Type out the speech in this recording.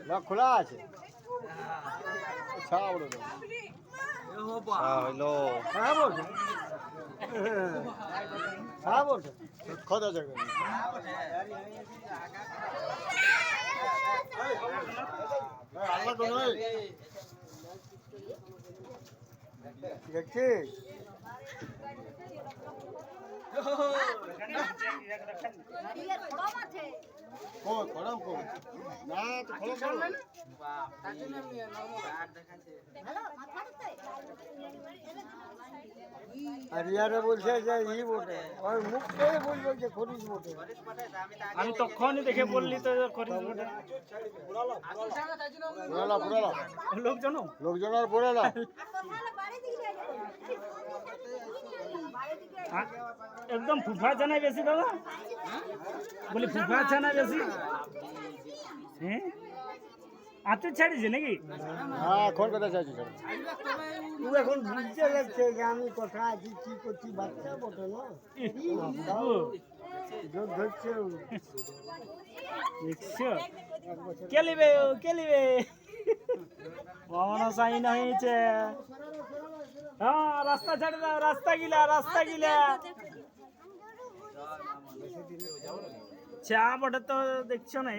lock খোলা আছে ছাড় ওটা হ্যালো হ্যাঁ বলছে হ্যাঁ বলছে কথা জায়গা আল্লাহ কোন দেখছিস রিয়ারে বলছে যে ই বটে ওই মুখটাই বললো যে খরিস বটে আমি তখনই দেখে বললি তো খরিস বটে লোকজন আর পড়ালা একদম ফুফা জানাই বেশি দাদা বলি ফুফা জানাই বেশি হ্যাঁ আতে ছাড়িছে নাকি হ্যাঁ কোন কথা চাইছি তুই এখন বুঝতে লাগছে যে আমি কোথায় আছি কি করছি বাচ্চা বটে না যোগ ধরছে দেখছো কে লিবে মামানো সাইন হয়েছে হ্যাঁ রাস্তা ছাড়ে দাও রাস্তা গিলা চা বটে তো দেখছো না